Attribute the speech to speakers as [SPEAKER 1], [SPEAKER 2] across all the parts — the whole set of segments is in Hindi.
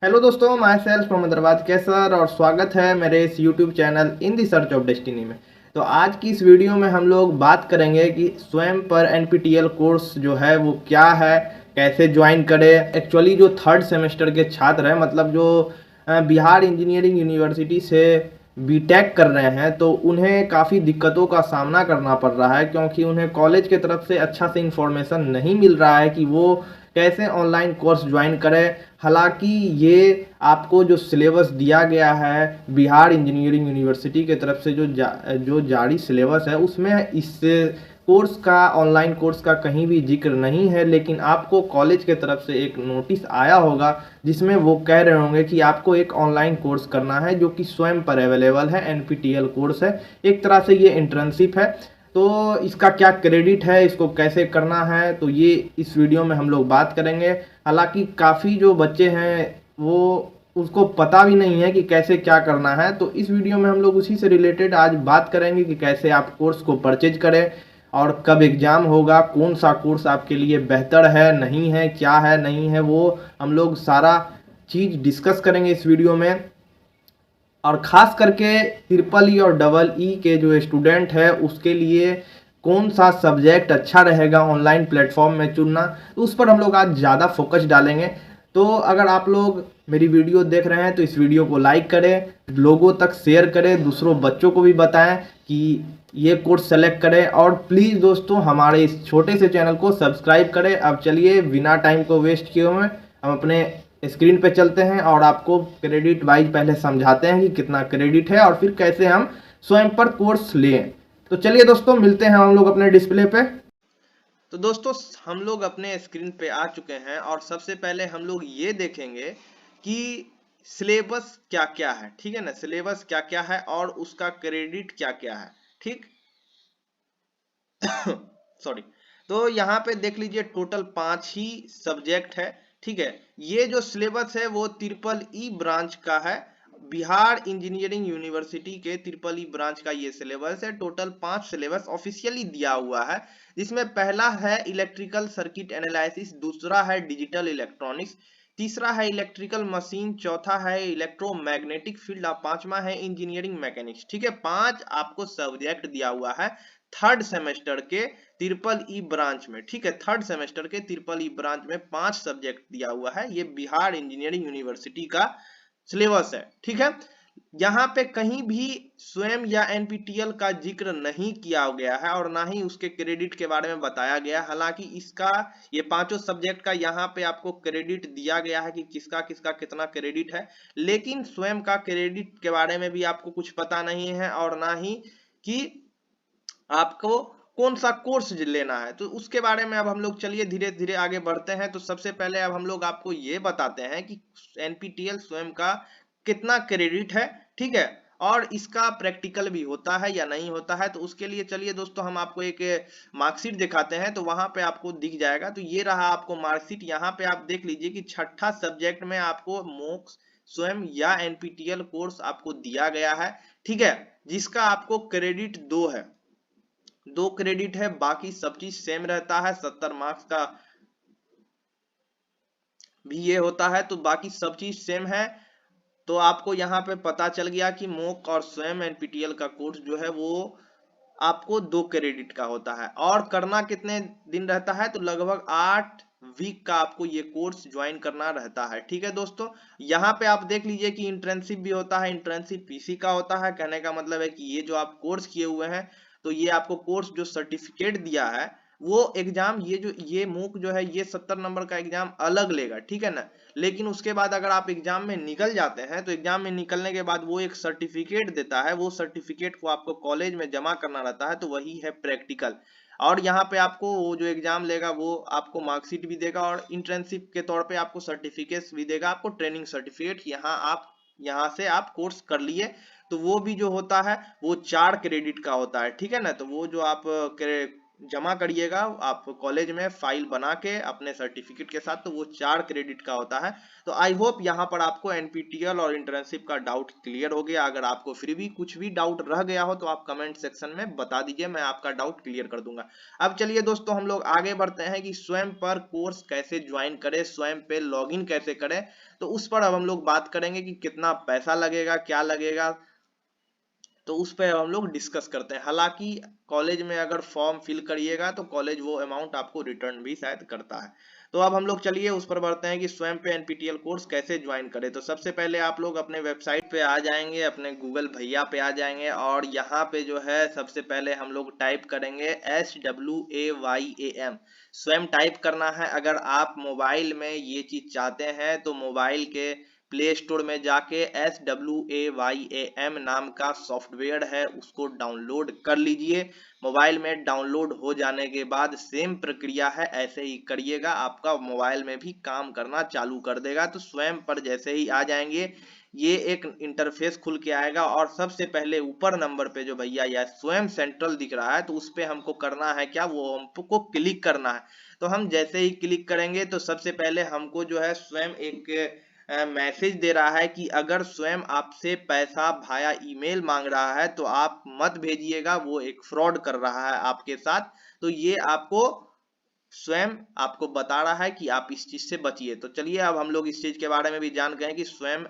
[SPEAKER 1] हेलो दोस्तों, माई सेल्फ फ्रॉम हैदराबाद कैसर और स्वागत है मेरे इस YouTube channel in the search of destiny में। तो आज की इस वीडियो में हम लोग बात करेंगे कि स्वयं पर एनपीटीईएल कोर्स जो है वो क्या है, कैसे ज्वाइन करें। एक्चुअली जो थर्ड सेमेस्टर के छात्र हैं, मतलब जो बिहार इंजीनियरिंग यूनिवर्सिटी से बीटेक कर रहे हैं, तो उन्हें काफ़ी दिक्कतों का सामना करना पड़ रहा है, क्योंकि उन्हें कॉलेज की तरफ से अच्छा से इन्फॉर्मेशन नहीं मिल रहा है कि वो कैसे ऑनलाइन कोर्स ज्वाइन करें। हालांकि ये आपको जो सिलेबस दिया गया है बिहार इंजीनियरिंग यूनिवर्सिटी की तरफ से, जो जारी सिलेबस है, उसमें इस कोर्स का, ऑनलाइन कोर्स का कहीं भी जिक्र नहीं है। लेकिन आपको कॉलेज के तरफ से एक नोटिस आया होगा जिसमें वो कह रहे होंगे कि आपको एक ऑनलाइन कोर्स करना है जो कि स्वयं पर अवेलेबल है, एनपीटीईएल कोर्स है। एक तरह से ये इंटर्नशिप है। तो इसका क्या क्रेडिट है, इसको कैसे करना है, तो ये इस वीडियो में हम लोग बात करेंगे। हालांकि काफ़ी जो बच्चे हैं वो उसको पता भी नहीं है कि कैसे क्या करना है, तो इस वीडियो में हम लोग उसी से रिलेटेड आज बात करेंगे कि कैसे आप कोर्स को परचेज करें और कब एग्ज़ाम होगा, कौन सा कोर्स आपके लिए बेहतर है, नहीं है, क्या है, नहीं है, वो हम लोग सारा चीज़ डिस्कस करेंगे इस वीडियो में। और ख़ास करके ट्रिपल ई और डबल ई के जो स्टूडेंट है उसके लिए कौन सा सब्जेक्ट अच्छा रहेगा ऑनलाइन प्लेटफॉर्म में चुनना, तो उस पर हम लोग आज ज़्यादा फोकस डालेंगे। तो अगर आप लोग मेरी वीडियो देख रहे हैं तो इस वीडियो को लाइक करें, लोगों तक शेयर करें, दूसरों बच्चों को भी बताएं कि ये कोर्स सेलेक्ट करें, और प्लीज़ दोस्तों हमारे इस छोटे से चैनल को सब्सक्राइब करें। अब चलिए बिना टाइम को वेस्ट किए हुए हम अपने स्क्रीन पे चलते हैं और आपको क्रेडिट वाइज पहले समझाते हैं कि कितना क्रेडिट है और फिर कैसे हम स्वयं पर कोर्स लें। तो चलिए दोस्तों, मिलते हैं हम लोग अपने डिस्प्ले पे। तो दोस्तों, हम लोग अपने स्क्रीन पे आ चुके हैं और सबसे पहले हम लोग ये देखेंगे कि सिलेबस क्या क्या है। ठीक है ना, सिलेबस क्या क्या है और उसका क्रेडिट क्या क्या है। ठीक सॉरी। तो यहाँ पे देख लीजिए, टोटल 5 ही सब्जेक्ट है। ठीक है, ये जो सिलेबस है वो ट्रिपल ई ब्रांच का है। बिहार इंजीनियरिंग यूनिवर्सिटी के ट्रिपल ई ब्रांच का ये सिलेबस है। टोटल 5 सिलेबस ऑफिशियली दिया हुआ है, जिसमें पहला है इलेक्ट्रिकल सर्किट एनालिसिस, दूसरा है डिजिटल इलेक्ट्रॉनिक्स, तीसरा है इलेक्ट्रिकल मशीन, चौथा है इलेक्ट्रोमैग्नेटिक फील्ड और पांचवा है इंजीनियरिंग मैकेनिक्स। ठीक है, 5 आपको सब्जेक्ट दिया हुआ है थर्ड सेमेस्टर के ट्रिपल ई ब्रांच में। ठीक है, थर्ड सेमेस्टर के ट्रिपल ई ब्रांच में 5 सब्जेक्ट दिया हुआ है। ये बिहार इंजीनियरिंग यूनिवर्सिटी का सिलेबस है। ठीक है, यहाँ पे कहीं भी स्वयं या एनपीटीईएल का जिक्र नहीं किया गया है और ना ही उसके क्रेडिट के बारे में बताया गया। हालांकि इसका, ये पांचों सब्जेक्ट का यहाँ पे आपको क्रेडिट दिया गया है कि किसका किसका कितना क्रेडिट है, लेकिन स्वयं का क्रेडिट के बारे में भी आपको कुछ पता नहीं है और ना ही कि आपको कौन सा कोर्स लेना है। तो उसके बारे में अब हम लोग चलिए धीरे धीरे आगे बढ़ते हैं। तो सबसे पहले अब हम लोग आपको ये बताते हैं कि एनपीटीईएल स्वयं का कितना क्रेडिट है। ठीक है, और इसका प्रैक्टिकल भी होता है या नहीं होता है। तो उसके लिए चलिए दोस्तों हम आपको एक मार्कशीट दिखाते हैं, तो वहां पे आपको दिख जाएगा। तो ये रहा आपको मार्कशीट। यहाँ पे आप देख लीजिए कि छठा सब्जेक्ट में आपको मोक्स स्वयं या एनपीटीईएल कोर्स आपको दिया गया है। ठीक है, जिसका आपको क्रेडिट 2 है, 2 क्रेडिट है, बाकी सब चीज सेम रहता है। 70 मार्क्स का भी ये होता है, तो बाकी सब चीज सेम है। तो आपको यहाँ पे पता चल गया कि मोक और स्वयं एनपीटीईएल का कोर्स जो है वो आपको 2 क्रेडिट का होता है। और करना कितने दिन रहता है, तो लगभग 8 वीक का आपको ये कोर्स ज्वाइन करना रहता है। ठीक है दोस्तों, यहाँ पे आप देख लीजिए कि इंटर्नशिप भी होता है। इंटर्नशिप पीसी का होता है। कहने का मतलब है कि ये जो आप कोर्स किए हुए हैं, तो ये आपको कोर्स जो सर्टिफिकेट दिया है वो एग्जाम, ये मूक जो है ये 70 नंबर का एग्जाम अलग लेगा। ठीक है ना, लेकिन उसके बाद अगर आप एग्जाम में निकल जाते हैं तो एग्जाम में निकलने के बाद वो एक सर्टिफिकेट देता है। वो सर्टिफिकेट को आपको कॉलेज में जमा करना रहता है, तो वही है प्रैक्टिकल। और यहाँ पे आपको वो जो एग्जाम लेगा वो आपको मार्कशीट भी देगा और इंटर्नशिप के तौर पे आपको सर्टिफिकेट भी देगा, आपको ट्रेनिंग सर्टिफिकेट। यहाँ से आप कोर्स कर लिए, तो वो भी जो होता है वो 4 क्रेडिट का होता है। ठीक है ना, तो वो जो आप जमा करिएगा आप कॉलेज में फाइल बना के अपने सर्टिफिकेट के साथ, तो वो 4 क्रेडिट का होता है। तो आई होप यहाँ पर आपको एनपीटीईएल और इंटर्नशिप का डाउट क्लियर हो गया। अगर आपको फिर भी कुछ भी डाउट रह गया हो तो आप कमेंट सेक्शन में बता दीजिए, मैं आपका डाउट क्लियर कर दूंगा। अब चलिए दोस्तों हम लोग आगे बढ़ते हैं कि स्वयं पर कोर्स कैसे ज्वाइन करें, स्वयं पे लॉगिन कैसे करें। तो उस पर अब हम लोग बात करेंगे कि कितना पैसा लगेगा, क्या लगेगा, तो उस पर हम लोग डिस्कस करते हैं। हालांकि कॉलेज में अगर फॉर्म फिल करिएगा तो कॉलेज वो अमाउंट आपको रिटर्न भी शायद करता है। तो अब हम लोग चलिए उस पर बढ़ते हैं कि स्वयं पे एनपीटीईएल कोर्स कैसे ज्वाइन करें। तो सबसे पहले आप लोग अपने वेबसाइट पे आ जाएंगे, अपने गूगल भैया पे आ जाएंगे, और यहाँ पे जो है सबसे पहले हम लोग टाइप करेंगे SWAYAM, स्वयं टाइप करना है। अगर आप मोबाइल में ये चीज चाहते हैं तो मोबाइल के प्ले स्टोर में जाके SWAYAM नाम का सॉफ्टवेयर है उसको डाउनलोड कर लीजिए। मोबाइल में डाउनलोड हो जाने के बाद सेम प्रक्रिया है, ऐसे ही करिएगा, आपका मोबाइल में भी काम करना चालू कर देगा। तो स्वयं पर जैसे ही आ जाएंगे ये एक इंटरफेस खुल के आएगा, और सबसे पहले ऊपर नंबर पे जो भैया या स्वयं सेंट्रल दिख रहा है तो उस पे हमको करना है क्या, वो हमको क्लिक करना है। तो हम जैसे ही क्लिक करेंगे तो सबसे पहले हमको जो है स्वयं एक मैसेज दे रहा है कि अगर स्वयं आपसे पैसा भाया ईमेल मांग रहा है तो आप मत भेजिएगा, वो एक फ्रॉड कर रहा है आपके साथ। तो ये आपको स्वयं आपको बता रहा है कि आप इस चीज से बचिए। तो चलिए अब हम लोग इस चीज के बारे में भी जान गए कि स्वयं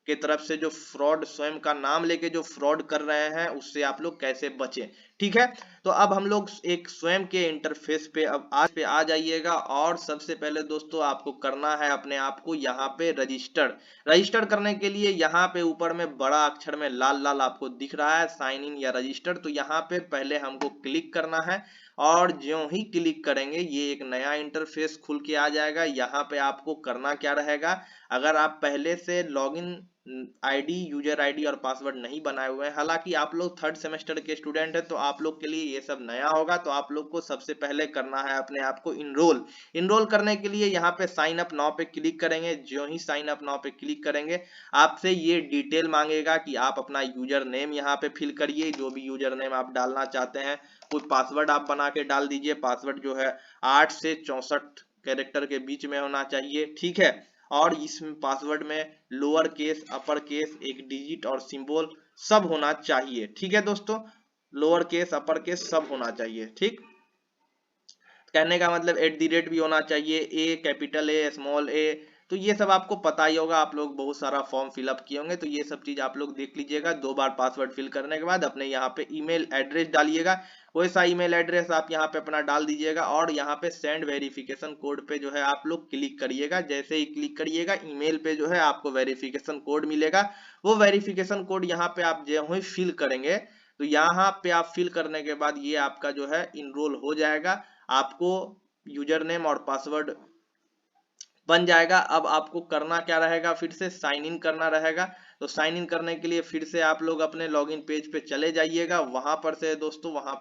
[SPEAKER 1] के तरफ से जो फ्रॉड, स्वयं का नाम लेके जो फ्रॉड कर रहे हैं उससे आप लोग कैसे बचें। ठीक है, तो अब हम लोग एक स्वयं के इंटरफेस पे अब आज पे आ जाइएगा, और सबसे पहले दोस्तों आपको करना है अपने आप को यहाँ पे रजिस्टर। रजिस्टर करने के लिए यहाँ पे ऊपर में बड़ा अक्षर में लाल लाल आपको दिख रहा है साइन इन या रजिस्टर, तो यहाँ पे पहले हमको क्लिक करना है। और ज्यों ही क्लिक करेंगे ये एक नया इंटरफेस खुल के आ जाएगा। यहाँ पे आपको करना क्या रहेगा, अगर आप पहले से लॉगिन आईडी, यूजर आईडी और पासवर्ड नहीं बनाए हुए हैं, हालांकि आप लोग थर्ड सेमेस्टर के स्टूडेंट हैं तो आप लोग के लिए ये सब नया होगा, तो आप लोग को सबसे पहले करना है अपने आप को इनरोल। इनरोल करने के लिए यहाँ पे साइन अप नाउ पे क्लिक करेंगे। जो ही साइन अप नाउ पे क्लिक करेंगे आपसे ये डिटेल मांगेगा कि आप अपना यूजर नेम यहाँ पे फिल करिए, जो भी यूजर नेम आप डालना चाहते हैं। कोई पासवर्ड आप बना के डाल दीजिए, पासवर्ड जो है 8 से 64 कैरेक्टर के बीच में होना चाहिए। ठीक है, और इस पासवर्ड में लोअर केस, अपर केस, एक डिजिट और सिंबल सब होना चाहिए। ठीक है दोस्तों, लोअर केस, अपर केस सब होना चाहिए। ठीक, कहने का मतलब @ भी होना चाहिए, ए कैपिटल, ए स्मॉल ए, तो ये सब आपको पता ही होगा, आप लोग बहुत सारा फॉर्म फिलअप किए होंगे, तो ये सब चीज आप लोग देख लीजिएगा। 2 बार पासवर्ड फिल करने के बाद अपने यहाँ पे ईमेल एड्रेस डालिएगा, कोई सा ईमेल एड्रेस आप यहाँ पे अपना डाल दीजिएगा, और यहाँ पे सेंड वेरिफिकेशन कोड पे जो है आप लोग क्लिक करिएगा। जैसे ही क्लिक करिएगा ईमेल पे जो है आपको वेरिफिकेशन कोड मिलेगा। वो वेरिफिकेशन कोड यहाँ पे आप जो ही फिल करेंगे, तो यहाँ पे आप फिल करने के बाद ये आपका जो है इनरोल हो जाएगा, आपको यूजर नेम और पासवर्ड बन जाएगा। अब आपको करना क्या रहेगा, फिर से साइन इन करना रहेगा। तो साइन इन करने के लिए फिर से आप लोग अपने लॉगिन पेज पे चले जाइएगा। वहां पर से दोस्तों वहां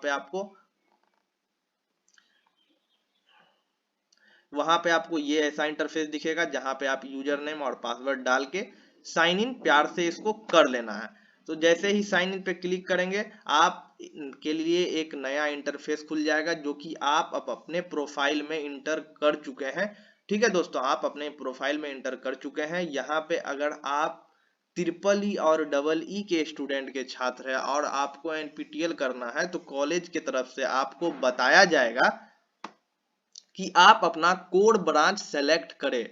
[SPEAKER 1] पे आपको ये ऐसा इंटरफेस दिखेगा जहां पे आप यूजर नेम और पासवर्ड डाल के साइन इन प्यार से इसको कर लेना है। तो जैसे ही साइन इन पे क्लिक करेंगे आप के लिए एक नया इंटरफेस खुल जाएगा जो कि आप अपने प्रोफाइल में इंटर कर चुके हैं। ठीक है दोस्तों, आप अपने प्रोफाइल में इंटर कर चुके हैं। यहाँ पे अगर आप ट्रिपल ई और डबल ई के स्टूडेंट के छात्र हैं और आपको एनपीटीईएल करना है, तो कॉलेज की तरफ से आपको बताया जाएगा कि आप अपना कोड ब्रांच सेलेक्ट करें,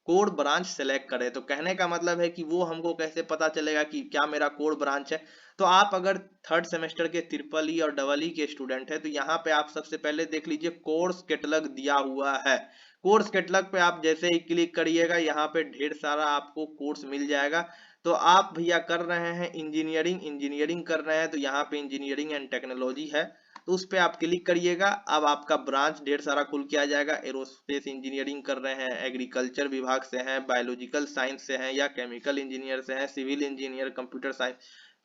[SPEAKER 1] कोड ब्रांच सेलेक्ट करें। तो कहने का मतलब है कि वो हमको कैसे पता चलेगा कि क्या मेरा कोड ब्रांच है। तो आप अगर थर्ड सेमेस्टर के ट्रिपल ई और डबल ई के स्टूडेंट है तो यहाँ पे आप सबसे पहले देख लीजिए कोर्स कैटलॉग दिया हुआ है। कोर्स कैटलॉग पे आप जैसे ही क्लिक करिएगा यहाँ पे ढेर सारा आपको कोर्स मिल जाएगा। तो आप भैया कर रहे हैं इंजीनियरिंग, इंजीनियरिंग कर रहे हैं तो यहाँ पे इंजीनियरिंग एंड टेक्नोलॉजी है, तो उस पे आप क्लिक करिएगा। अब आपका ब्रांच ढेर सारा खुल के आ जाएगा। एरोस्पेस इंजीनियरिंग कर रहे हैं, एग्रीकल्चर विभाग से हैं, बायोलॉजिकल साइंस से हैं, या केमिकल इंजीनियर से हैं, सिविल इंजीनियर, कंप्यूटर साइंस,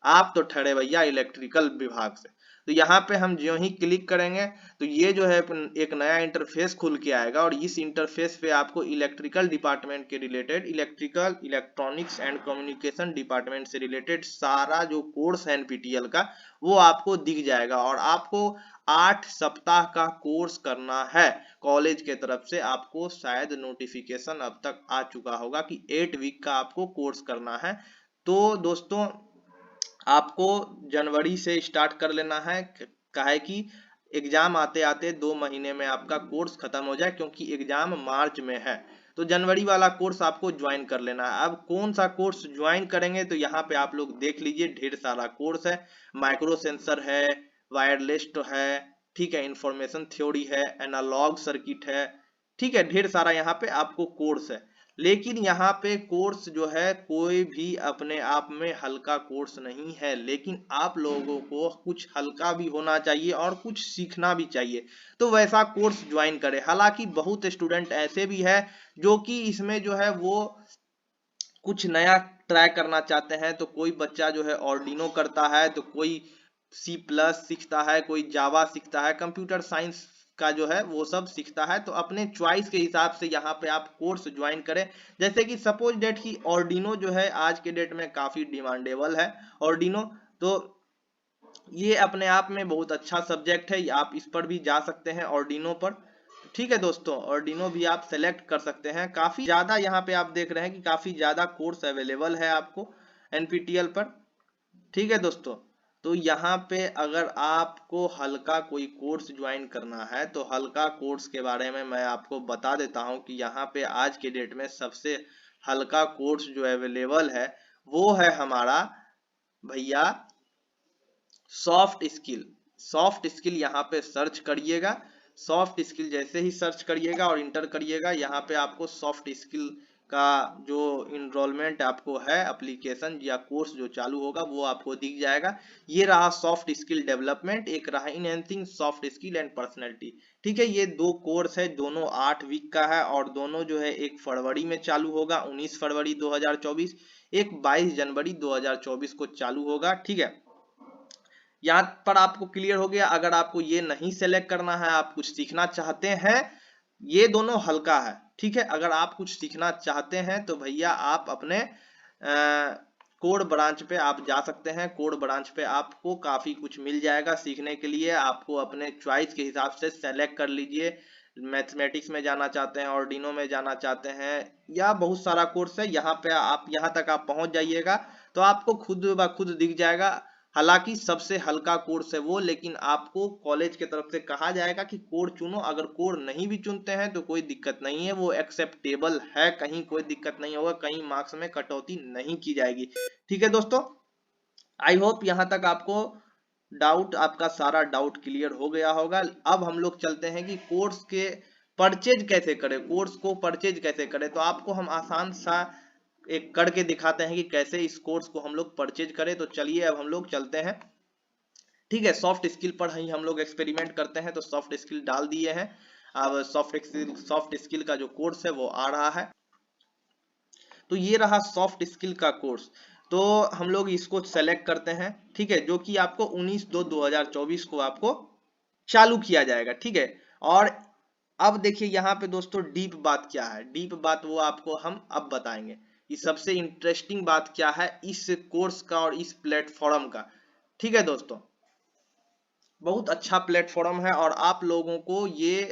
[SPEAKER 1] आप तो ठहरे भैया इलेक्ट्रिकल विभाग से। तो यहाँ पे हम जो ही क्लिक करेंगे तो ये जो है एक नया इंटरफेस खुल के आएगा, और इस इंटरफेस पे आपको इलेक्ट्रिकल डिपार्टमेंट के related, electrical, electronics and communication department से रिलेटेड सारा जो कोर्स है एनपीटीईएल का वो आपको दिख जाएगा। और आपको 8 सप्ताह का कोर्स करना है कॉलेज के तरफ से। आपको शायद नोटिफिकेशन अब तक आ चुका होगा कि 8 वीक का आपको कोर्स करना है। तो दोस्तों आपको जनवरी से स्टार्ट कर लेना है, काहे कि एग्जाम आते आते 2 महीने में आपका कोर्स खत्म हो जाए, क्योंकि एग्जाम मार्च में है। तो जनवरी वाला कोर्स आपको ज्वाइन कर लेना है। अब कौन सा कोर्स ज्वाइन करेंगे, तो यहाँ पे आप लोग देख लीजिए, ढेर सारा कोर्स है। माइक्रो सेंसर है, वायरलेस तो है, ठीक है, इंफॉर्मेशन थ्योरी है, एनालॉग सर्किट है, ठीक है, ढेर सारा यहाँ पे आपको कोर्स है। लेकिन यहाँ पे कोर्स जो है कोई भी अपने आप में हल्का कोर्स नहीं है, लेकिन आप लोगों को कुछ हल्का भी होना चाहिए और कुछ सीखना भी चाहिए, तो वैसा कोर्स ज्वाइन करें। हालांकि बहुत स्टूडेंट ऐसे भी है जो कि इसमें जो है वो कुछ नया ट्राई करना चाहते हैं। तो कोई बच्चा जो है ऑर्डिनो करता है, तो कोई C+ सीखता है, कोई जावा सीखता है, कंप्यूटर साइंस का जो है वो सब सीखता है। तो अपने चॉइस के हिसाब से यहाँ पे आप कोर्स ज्वाइन करें। जैसे कि सपोज डेट की ऑर्डिनो जो है आज के डेट में काफी डिमांडेबल है ऑर्डिनो, तो ये अपने आप में बहुत अच्छा सब्जेक्ट है, आप इस पर भी जा सकते हैं ऑर्डिनो पर। ठीक है दोस्तों, ऑर्डिनो भी आप सेलेक्ट कर सकते हैं। काफी ज्यादा यहाँ पे आप देख रहे हैं कि काफी ज्यादा कोर्स अवेलेबल है आपको NPTEL पर। ठीक है दोस्तों, तो यहाँ पे अगर आपको हल्का कोई कोर्स ज्वाइन करना है, तो हल्का कोर्स के बारे में मैं आपको बता देता हूँ कि यहाँ पे आज के डेट में सबसे हल्का कोर्स जो अवेलेबल है वो है हमारा भैया सॉफ्ट स्किल। सॉफ्ट स्किल यहाँ पे सर्च करिएगा। सॉफ्ट स्किल जैसे ही सर्च करिएगा और इंटर करिएगा, यहाँ पे आपको सॉफ्ट स्किल का जो इनरोलमेंट आपको है, एप्लीकेशन या कोर्स जो चालू होगा वो आपको दिख जाएगा। ये रहा सॉफ्ट स्किल डेवलपमेंट, एक रहा enhancing soft skill and personality. ठीक है, ये 2 कोर्स है, दोनों 8 वीक का है और दोनों जो है एक फरवरी में चालू होगा, 19 फरवरी 2024, एक 22 जनवरी 2024 को चालू होगा। ठीक है, यहाँ पर आपको क्लियर हो गया। अगर आपको ये नहीं सेलेक्ट करना है, आप कुछ सीखना चाहते हैं, ये दोनों हल्का है। ठीक है, अगर आप कुछ सीखना चाहते हैं तो भैया आप अपने कोड ब्रांच पे आप जा सकते हैं। कोड ब्रांच पे आपको काफी कुछ मिल जाएगा सीखने के लिए। आपको अपने चॉइस के हिसाब से सेलेक्ट कर लीजिए, मैथमेटिक्स में जाना चाहते हैं, ऑर्डिनो में जाना चाहते हैं, या बहुत सारा कोर्स है। यहाँ पे आप यहाँ तक आप पहुंच जाइएगा तो आपको खुद ब खुद दिख जाएगा। हालांकि सबसे हल्का कोर्स है वो, लेकिन आपको कॉलेज की तरफ से कहा जाएगा कि कोड चुनो। अगर कोड नहीं भी चुनते हैं तो कोई दिक्कत नहीं है, वो एक्सेप्टेबल है, कहीं कोई दिक्कत नहीं होगा, कहीं मार्क्स में कटौती नहीं की जाएगी। ठीक है दोस्तों, आई होप यहाँ तक आपको आपका सारा डाउट क्लियर हो गया होगा। अब हम लोग चलते हैं कि कोर्स के परचेज कैसे करें, कोर्स को परचेज कैसे करें। तो आपको हम आसान सा एक करके दिखाते हैं कि कैसे इस कोर्स को हम लोग परचेज करें। तो चलिए अब हम लोग चलते हैं। ठीक है, सॉफ्ट स्किल पर ही हम लोग एक्सपेरिमेंट करते हैं। तो सॉफ्ट स्किल डाल दिए हैं। अब सॉफ्ट स्किल का जो कोर्स है वो आ रहा है। तो ये रहा सॉफ्ट स्किल का कोर्स। तो हम लोग इसको सेलेक्ट करते हैं। ठीक है, जो कि आपको 19/2/2024 को आपको चालू किया जाएगा। ठीक है, और अब देखिए यहाँ पे दोस्तों डीप बात क्या है। डीप बात वो आपको हम अब बताएंगे। ये सबसे इंटरेस्टिंग बात क्या है इस कोर्स का और इस प्लेटफॉर्म का। ठीक है दोस्तों, बहुत अच्छा प्लेटफॉर्म है और आप लोगों को ये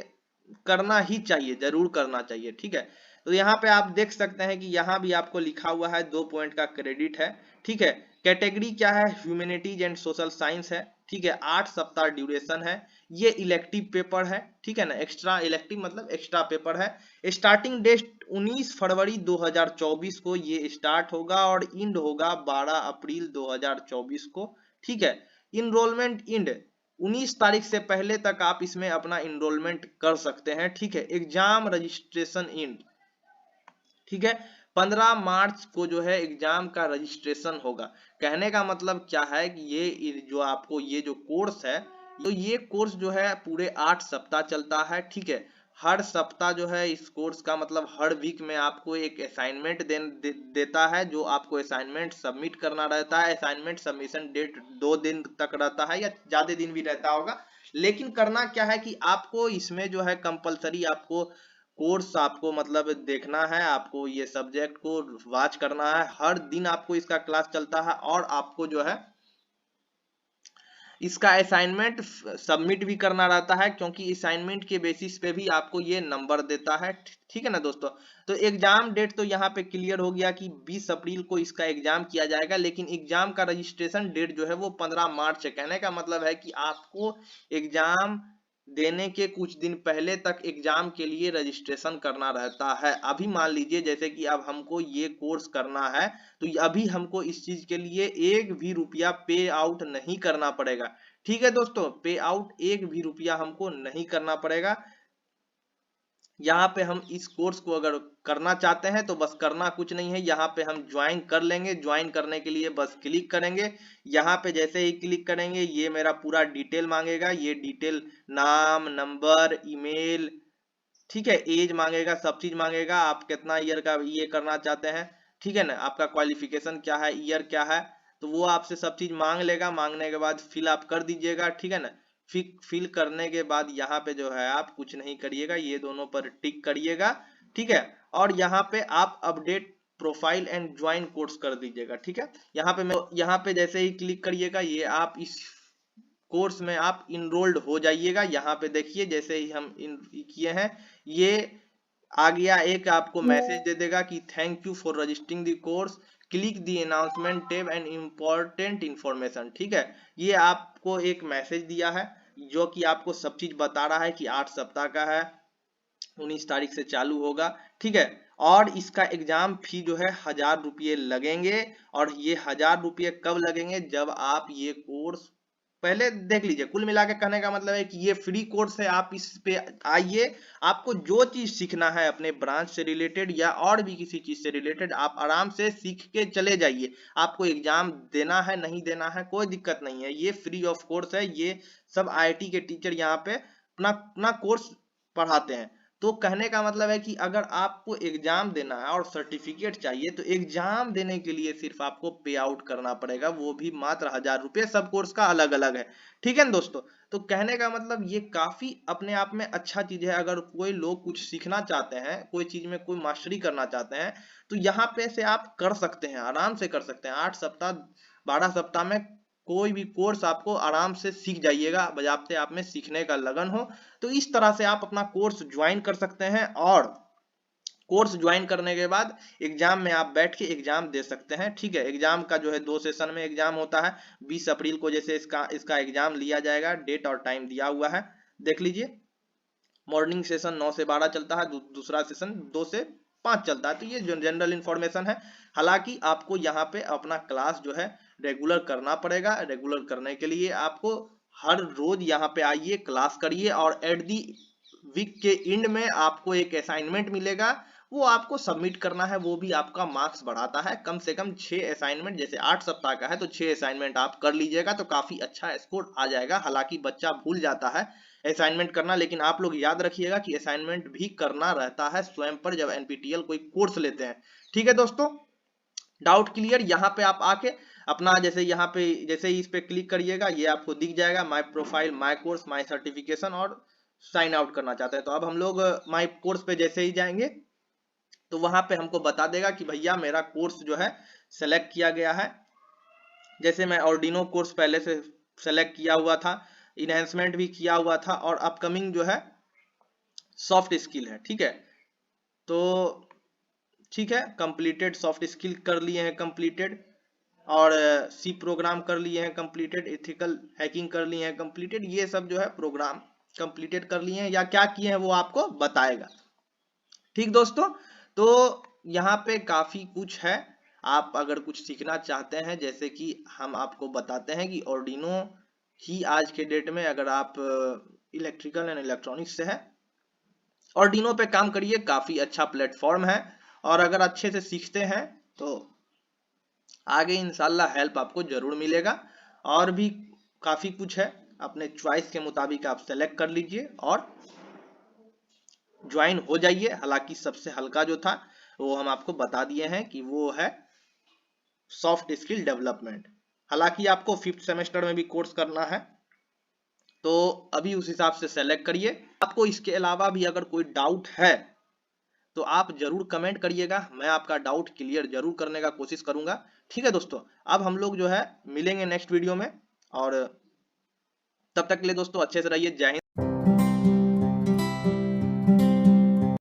[SPEAKER 1] करना ही चाहिए, जरूर करना चाहिए। ठीक है, तो यहाँ पे आप देख सकते हैं कि यहाँ भी आपको लिखा हुआ है 2 पॉइंट का क्रेडिट है। ठीक है, कैटेगरी क्या है, ह्यूमैनिटीज एंड सोशल साइंस है। ठीक है, 8 सप्ताह ड्यूरेशन है। ये इलेक्टिव पेपर है। ठीक है ना, एक्स्ट्रा इलेक्टिव मतलब एक्स्ट्रा पेपर है। स्टार्टिंग डेट 19 फरवरी 2024 को ये स्टार्ट होगा और इंड होगा 12 अप्रैल 2024 को। ठीक है, इनरोलमेंट इंड 19 तारीख से पहले तक आप इसमें अपना इनरोलमेंट कर सकते हैं। ठीक है, एग्जाम रजिस्ट्रेशन इंड, ठीक है, 15 मार्च को जो है एग्जाम का रजिस्ट्रेशन होगा। कहने का मतलब क्या है कि ये जो आपको ये जो कोर्स है, तो ये कोर्स जो है पूरे 8 सप्ताह चलता है। ठीक है, हर सप्ताह जो है इस कोर्स का मतलब हर वीक में आपको एक असाइनमेंट देता है, जो आपको असाइनमेंट सबमिट करना रहता है। असाइनमेंट सबमिशन डेट 2 दिन तक रहता है या ज्यादा दिन भी रहता होगा। लेकिन करना क्या है कि आपको इसमें जो है कंपलसरी आपको कोर्स आपको मतलब देखना है, आपको ये सब्जेक्ट को वॉच करना है। हर दिन आपको इसका क्लास चलता है और आपको जो है इसका असाइनमेंट सबमिट भी करना रहता है, क्योंकि असाइनमेंट के बेसिस पे भी आपको ये नंबर देता है। ठीक है ना दोस्तों। तो एग्जाम डेट तो यहाँ पे क्लियर हो गया कि 20 अप्रैल को इसका एग्जाम किया जाएगा, लेकिन एग्जाम का रजिस्ट्रेशन डेट जो है वो 15 मार्च है। कहने का मतलब है कि आपको एग्जाम देने के कुछ दिन पहले तक एग्जाम के लिए रजिस्ट्रेशन करना रहता है। अभी मान लीजिए जैसे कि अब हमको ये कोर्स करना है, तो अभी हमको इस चीज के लिए एक भी रुपया पे आउट नहीं करना पड़ेगा। ठीक है दोस्तों, पे आउट एक भी रुपया हमको नहीं करना पड़ेगा। यहाँ पे हम इस कोर्स को अगर करना चाहते हैं तो बस करना कुछ नहीं है, यहाँ पे हम ज्वाइन कर लेंगे। ज्वाइन करने के लिए बस क्लिक करेंगे। यहाँ पे जैसे ही क्लिक करेंगे ये मेरा पूरा डिटेल मांगेगा। ये डिटेल नाम, नंबर, ईमेल, ठीक है, एज मांगेगा, सब चीज मांगेगा। आप कितना ईयर का ये करना चाहते हैं, ठीक है ना, आपका क्वालिफिकेशन क्या है, ईयर क्या है, तो वो आपसे सब चीज मांग लेगा। मांगने के बाद फिल आप कर दीजिएगा। ठीक है ना। फिल करने के बाद यहाँ पे जो है आप कुछ नहीं करिएगा, ये दोनों पर टिक करिएगा। ठीक है। और यहाँ पे आप update profile and join course कर दीजिएगा। ठीक है। यहाँ पे जैसे ही क्लिक करिएगा ये आप इस कोर्स में आप इनरोल्ड हो जाइएगा। यहाँ पे देखिए जैसे ही हम इन किए हैं ये आ गया, एक आपको मैसेज दे देगा कि thank you for registering the course, click the announcement tab and important information. ठीक है। ये आपको एक मैसेज दिया है जो कि आपको सब चीज बता रहा है कि 8 सप्ताह का है, 19 तारीख से चालू होगा। ठीक है। और इसका एग्जाम फी जो है 1000 रुपये लगेंगे। और ये 1000 रुपये कब लगेंगे, जब आप ये कोर्स पहले देख लीजिए। कुल मिला के कहने का मतलब है कि ये फ्री कोर्स है, आप इस पे आइए। आपको जो चीज सीखना है अपने ब्रांच से रिलेटेड या और भी किसी चीज से रिलेटेड, आप आराम से सीख के चले जाइए। आपको एग्जाम देना है नहीं देना है कोई दिक्कत नहीं है, ये फ्री ऑफ कोर्स है। ये सब आईआईटी के टीचर यहाँ पे अपना अपना कोर्स पढ़ाते हैं। तो कहने का मतलब है कि अगर आपको एग्जाम देना है और सर्टिफिकेट चाहिए तो एग्जाम देने के लिए सिर्फ आपको पे आउट करना पड़ेगा, वो भी मात्र 1000 रुपये। सब कोर्स का अलग अलग है। ठीक है ना दोस्तों। तो कहने का मतलब ये काफी अपने आप में अच्छा चीज है। अगर कोई लोग कुछ सीखना चाहते हैं, कोई चीज में कोई मास्टरी करना चाहते हैं, तो यहाँ पे से आप कर सकते हैं, आराम से कर सकते हैं। 8 सप्ताह 12 सप्ताह में कोई भी कोर्स आपको आराम से सीख जाइएगा, बजाते आप में सीखने का लगन हो। तो इस तरह से आप अपना कोर्स ज्वाइन कर सकते हैं। और कोर्स ज्वाइन करने के बाद एग्जाम में आप बैठ के एग्जाम दे सकते हैं। ठीक है। एग्जाम का जो है 2 सेशन में एग्जाम होता है। 20 अप्रैल को जैसे इसका एग्जाम लिया जाएगा, डेट और टाइम दिया हुआ है, देख लीजिए। मॉर्निंग सेशन 9 से 12 चलता है, दूसरा सेशन 2 से 5 चलता है। तो ये जो जनरल इंफॉर्मेशन है, हालांकि आपको यहाँ पे अपना क्लास जो है रेगुलर करना पड़ेगा। रेगुलर करने के लिए आपको हर रोज यहाँ पे आइए, क्लास करिए, और एट दी वीक के एंड में आपको एक असाइनमेंट मिलेगा, वो आपको सबमिट करना है। वो भी आपका मार्क्स बढ़ाता है। कम से कम 6 असाइनमेंट, जैसे 8 सप्ताह का है तो 6 असाइनमेंट आप कर लीजिएगा तो काफी अच्छा स्कोर आ जाएगा। हालांकि बच्चा भूल जाता है असाइनमेंट करना, लेकिन आप लोग याद रखिएगा कि असाइनमेंट भी करना रहता है स्वयं पर, जब एनपीटीईएल कोई कोर्स लेते हैं। ठीक है दोस्तों। Doubt clear. यहाँ पे आप आके अपना जैसे यहाँ पे जैसे ही इस पे क्लिक करिएगा ये आपको दिख जाएगा my profile, my course, my certification, और साइन आउट करना चाहते हैं तो अब हम लोग माय कोर्स पे जैसे ही जाएंगे तो वहां पे हमको बता देगा कि भैया मेरा कोर्स जो है सेलेक्ट किया गया है। जैसे मैं ऑर्डिनो कोर्स पहले से सेलेक्ट किया हुआ था, इनहेंसमेंट भी किया हुआ था, और अपकमिंग जो है सॉफ्ट स्किल है। ठीक है। तो ठीक है, कंप्लीटेड सॉफ्ट स्किल कर लिए हैं कंप्लीटेड, और सी प्रोग्राम कर लिए हैं कंप्लीटेड, एथिकल हैकिंग कर लिए हैं कंप्लीटेड। ये सब जो है प्रोग्राम कंप्लीटेड कर लिए हैं या क्या किए हैं वो आपको बताएगा। ठीक दोस्तों। तो यहाँ पे काफी कुछ है। आप अगर कुछ सीखना चाहते हैं, जैसे कि हम आपको बताते हैं कि ऑर्डिनो ही आज के डेट में, अगर आप इलेक्ट्रिकल एंड इलेक्ट्रॉनिक्स से है, ऑर्डिनो पे काम करिए, काफी अच्छा प्लेटफॉर्म है। और अगर अच्छे से सीखते हैं तो आगे इंशाल्लाह हेल्प आपको जरूर मिलेगा। और भी काफी कुछ है, अपने चॉइस के मुताबिक आप सेलेक्ट कर लीजिए और ज्वाइन हो जाइए। हालांकि सबसे हल्का जो था वो हम आपको बता दिए हैं कि वो है सॉफ्ट स्किल डेवलपमेंट। हालांकि आपको 5th सेमेस्टर में भी कोर्स करना है, तो अभी उस हिसाब से सेलेक्ट करिए। आपको इसके अलावा भी अगर कोई डाउट है तो आप जरूर कमेंट करिएगा, मैं आपका डाउट क्लियर जरूर करने का कोशिश करूंगा। ठीक है दोस्तों। अब हम लोग जो है मिलेंगे नेक्स्ट वीडियो में, और तब तक के लिए दोस्तों अच्छे से रहिए। जय हिंद।